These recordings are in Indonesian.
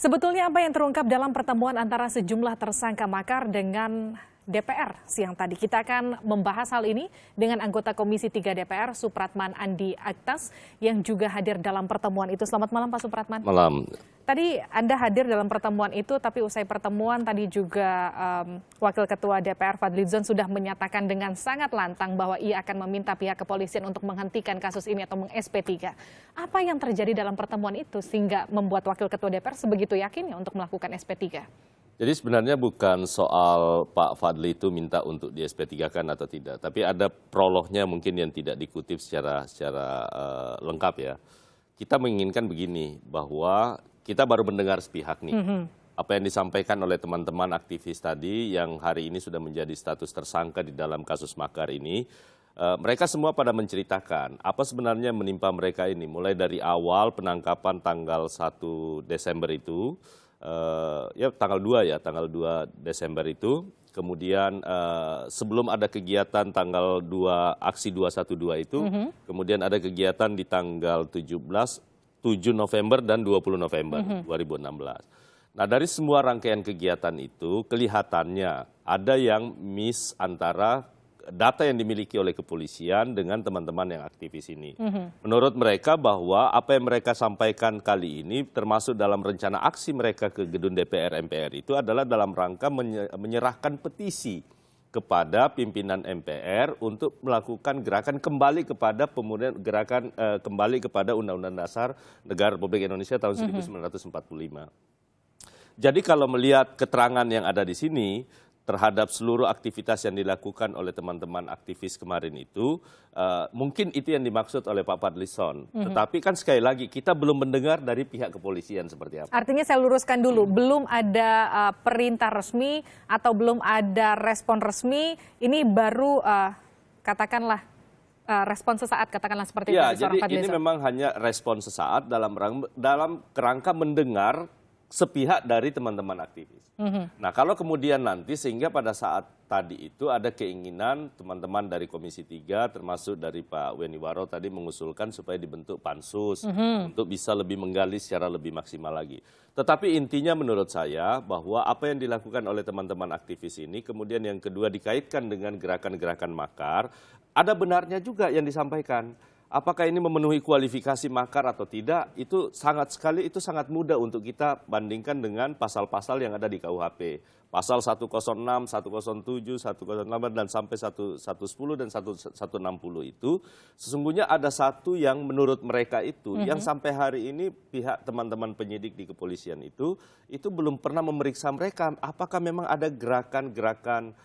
Sebetulnya apa yang terungkap dalam pertemuan antara sejumlah tersangka makar dengan DPR siang tadi? Kita akan membahas hal ini dengan anggota Komisi 3 DPR, Supratman Andi Aktas, yang juga hadir dalam pertemuan itu. Selamat malam, Pak Supratman. Malam. Tadi Anda hadir dalam pertemuan itu, tapi usai pertemuan tadi juga Wakil Ketua DPR Fadlizon sudah menyatakan dengan sangat lantang bahwa ia akan meminta pihak kepolisian untuk menghentikan kasus ini atau meng-SP3. Apa yang terjadi dalam pertemuan itu sehingga membuat Wakil Ketua DPR sebegitu yakinnya untuk melakukan SP3? Jadi sebenarnya bukan soal Pak Fadli itu minta untuk di SP3-kan atau tidak, tapi ada prolognya mungkin yang tidak dikutip secara lengkap ya. Kita menginginkan begini, bahwa kita baru mendengar sepihak nih. Apa yang disampaikan oleh teman-teman aktivis tadi yang hari ini sudah menjadi status tersangka di dalam kasus makar ini. Mereka semua pada menceritakan apa sebenarnya menimpa mereka ini. Mulai dari awal penangkapan tanggal 1 Desember itu, tanggal 2 Desember itu. Kemudian sebelum ada kegiatan tanggal 2, aksi 212 itu, kemudian ada kegiatan di tanggal 7 November dan 20 November 2016. Nah, dari semua rangkaian kegiatan itu kelihatannya ada yang miss antara data yang dimiliki oleh kepolisian dengan teman-teman yang aktivis ini. Menurut mereka bahwa apa yang mereka sampaikan kali ini termasuk dalam rencana aksi mereka ke gedung DPR MPR itu adalah dalam rangka menyerahkan petisi kepada pimpinan MPR untuk melakukan gerakan kembali kepada kembali kepada Undang-Undang Dasar Negara Republik Indonesia tahun 1945. Jadi kalau melihat keterangan yang ada di sini terhadap seluruh aktivitas yang dilakukan oleh teman-teman aktivis kemarin itu, mungkin itu yang dimaksud oleh Pak Fadlizon. Tetapi kan sekali lagi kita belum mendengar dari pihak kepolisian seperti apa. Artinya saya luruskan dulu, belum ada perintah resmi atau belum ada respon resmi, ini baru katakanlah respon sesaat, katakanlah seperti itu. Ya, jadi ini memang hanya respon sesaat dalam kerangka mendengar sepihak dari teman-teman aktivis. Nah, kalau kemudian nanti sehingga pada saat tadi itu ada keinginan teman-teman dari Komisi 3 termasuk dari Pak Weni Waro tadi mengusulkan supaya dibentuk pansus untuk bisa lebih menggali secara lebih maksimal lagi. Tetapi intinya menurut saya bahwa apa yang dilakukan oleh teman-teman aktivis ini kemudian yang kedua dikaitkan dengan gerakan-gerakan makar, ada benarnya juga yang disampaikan. Apakah ini memenuhi kualifikasi makar atau tidak, itu sangat mudah untuk kita bandingkan dengan pasal-pasal yang ada di KUHP. Pasal 106, 107, 108 dan sampai 110 dan 160 itu sesungguhnya ada satu yang menurut mereka itu yang sampai hari ini pihak teman-teman penyidik di kepolisian itu belum pernah memeriksa mereka apakah memang ada gerakan-gerakan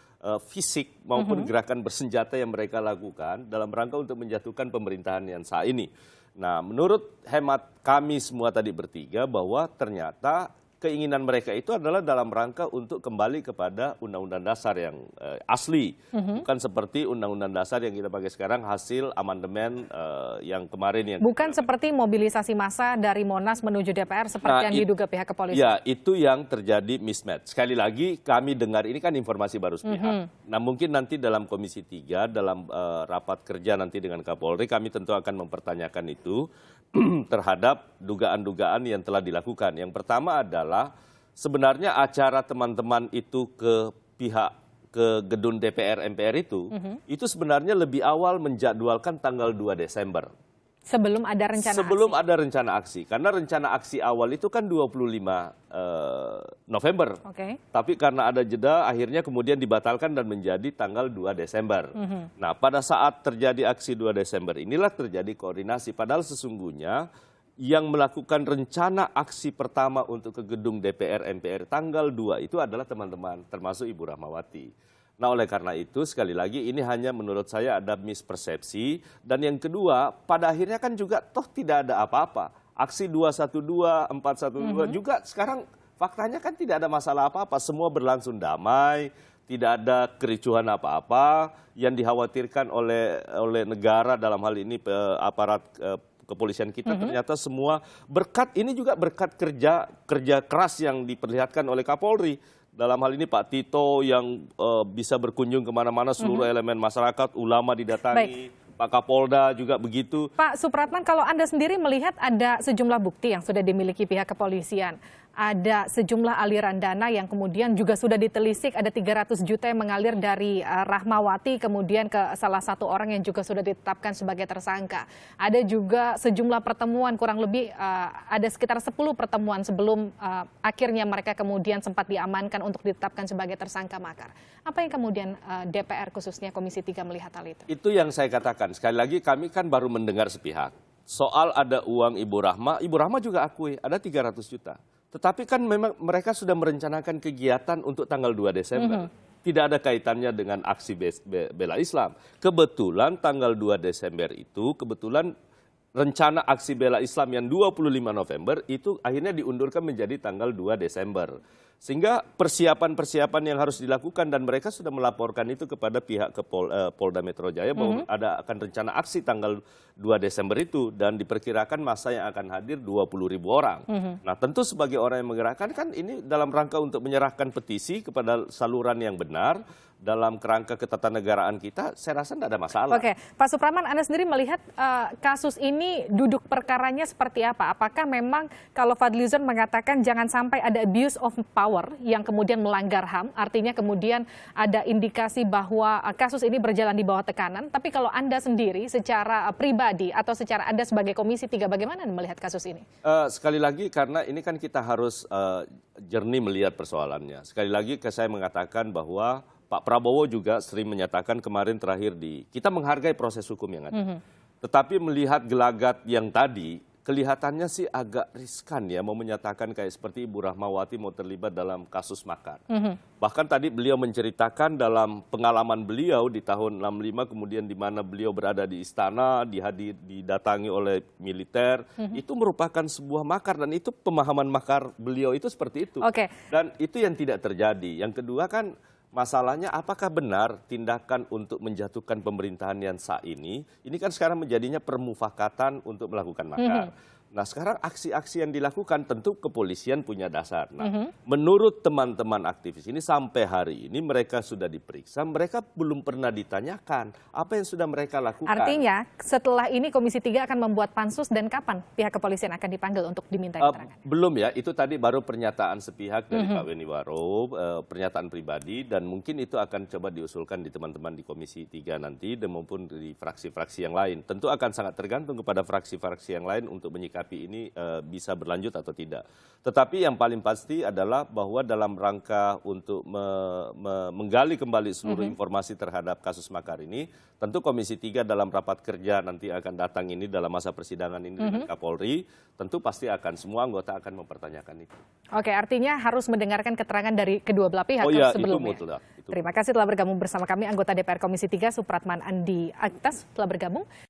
fisik maupun gerakan bersenjata yang mereka lakukan dalam rangka untuk menjatuhkan pemerintahan yang saat ini. Nah, menurut hemat kami semua tadi bertiga bahwa ternyata keinginan mereka itu adalah dalam rangka untuk kembali kepada Undang-Undang Dasar yang asli. Bukan seperti Undang-Undang Dasar yang kita pakai sekarang hasil amandemen yang kemarin. Bukan seperti mobilisasi massa dari Monas menuju DPR seperti yang diduga pihak kepolisian. Ya, itu yang terjadi mismatch. Sekali lagi kami dengar ini kan informasi baru sepihak. Nah, mungkin nanti dalam Komisi 3, dalam rapat kerja nanti dengan Kapolri, kami tentu akan mempertanyakan itu terhadap dugaan-dugaan yang telah dilakukan. Yang pertama adalah sebenarnya acara teman-teman itu ke gedung DPR MPR itu sebenarnya lebih awal menjadwalkan tanggal 2 Desember. Sebelum ada rencana aksi. Sebelum ada rencana aksi. Karena rencana aksi awal itu kan 25 November. Tapi karena ada jeda akhirnya kemudian dibatalkan dan menjadi tanggal 2 Desember. Nah, pada saat terjadi aksi 2 Desember inilah terjadi koordinasi. Padahal sesungguhnya yang melakukan rencana aksi pertama untuk ke gedung DPR MPR tanggal 2 itu adalah teman-teman termasuk Ibu Rahmawati. Nah, oleh karena itu sekali lagi ini hanya menurut saya ada mispersepsi. Dan yang kedua, pada akhirnya kan juga toh tidak ada apa-apa. Aksi 212, 412 juga sekarang faktanya kan tidak ada masalah apa-apa. Semua berlangsung damai, tidak ada kericuhan apa-apa. Yang dikhawatirkan oleh negara dalam hal ini aparat kepolisian kita ternyata semua berkat ini juga berkat kerja keras yang diperlihatkan oleh Kapolri. Dalam hal ini Pak Tito yang bisa berkunjung kemana-mana seluruh elemen masyarakat, ulama didatangi, Pak Kapolda juga begitu. Pak Supratman, kalau Anda sendiri melihat ada sejumlah bukti yang sudah dimiliki pihak kepolisian. ada sejumlah aliran dana yang kemudian juga sudah ditelisik, ada 300 juta yang mengalir dari Rahmawati kemudian ke salah satu orang yang juga sudah ditetapkan sebagai tersangka. Ada juga sejumlah pertemuan, kurang lebih ada sekitar 10 pertemuan sebelum akhirnya mereka kemudian sempat diamankan untuk ditetapkan sebagai tersangka makar. Apa yang kemudian DPR khususnya Komisi 3 melihat hal itu? Itu yang saya katakan. Sekali lagi kami kan baru mendengar sepihak. Soal ada uang Ibu Rahma juga akui ada 300 juta. Tetapi kan memang mereka sudah merencanakan kegiatan untuk tanggal 2 Desember. Tidak ada kaitannya dengan aksi bela Islam. Kebetulan tanggal 2 Desember itu, kebetulan rencana aksi bela Islam yang 25 November itu akhirnya diundurkan menjadi tanggal 2 Desember. Sehingga persiapan-persiapan yang harus dilakukan dan mereka sudah melaporkan itu kepada pihak Polda Metro Jaya bahwa akan rencana aksi tanggal 2 Desember itu dan diperkirakan masa yang akan hadir 20.000 orang. Nah tentu sebagai orang yang menggerakkan kan ini dalam rangka untuk menyerahkan petisi kepada saluran yang benar dalam kerangka ketatanegaraan kita, saya rasa tidak ada masalah. Oke, Pak Supraman, Anda sendiri melihat kasus ini duduk perkaranya seperti apa? Apakah memang kalau Fadlizon mengatakan jangan sampai ada abuse of power yang kemudian melanggar HAM, artinya kemudian ada indikasi bahwa kasus ini berjalan di bawah tekanan, tapi kalau Anda sendiri secara pribadi atau secara Anda sebagai Komisi 3, bagaimana Anda melihat kasus ini? Sekali lagi karena ini kan kita harus jernih melihat persoalannya. Sekali lagi saya mengatakan bahwa Pak Prabowo juga sering menyatakan kemarin terakhir kita menghargai proses hukum yang ada. Tetapi melihat gelagat yang tadi, kelihatannya sih agak riskan ya mau menyatakan kayak seperti Ibu Rahmawati mau terlibat dalam kasus makar. Bahkan tadi beliau menceritakan dalam pengalaman beliau di tahun 65 kemudian di mana beliau berada di istana, didatangi oleh militer, itu merupakan sebuah makar dan itu pemahaman makar beliau itu seperti itu. Dan itu yang tidak terjadi. Yang kedua kan masalahnya apakah benar tindakan untuk menjatuhkan pemerintahan yang sah ini kan sekarang menjadinya permufakatan untuk melakukan makar. Nah sekarang aksi-aksi yang dilakukan tentu kepolisian punya dasar. Nah menurut teman-teman aktivis ini sampai hari ini mereka sudah diperiksa, mereka belum pernah ditanyakan apa yang sudah mereka lakukan. Artinya setelah ini Komisi 3 akan membuat pansus dan kapan pihak kepolisian akan dipanggil untuk diminta keterangan? Belum ya, itu tadi baru pernyataan sepihak dari Pak Weni Waro, pernyataan pribadi dan mungkin itu akan coba diusulkan di teman-teman di Komisi 3 nanti dan maupun di fraksi-fraksi yang lain. Tentu akan sangat tergantung kepada fraksi-fraksi yang lain untuk menyikapi ini bisa berlanjut atau tidak. Tetapi yang paling pasti adalah bahwa dalam rangka untuk menggali kembali seluruh informasi terhadap kasus makar ini, tentu Komisi 3 dalam rapat kerja nanti akan datang ini dalam masa persidangan ini dengan Kapolri, tentu pasti akan semua anggota akan mempertanyakan itu. Oke, artinya harus mendengarkan keterangan dari kedua belah pihak sebelumnya. Itu mutlak. Terima kasih telah bergabung bersama kami anggota DPR Komisi 3 Supratman Andi Aktas telah bergabung.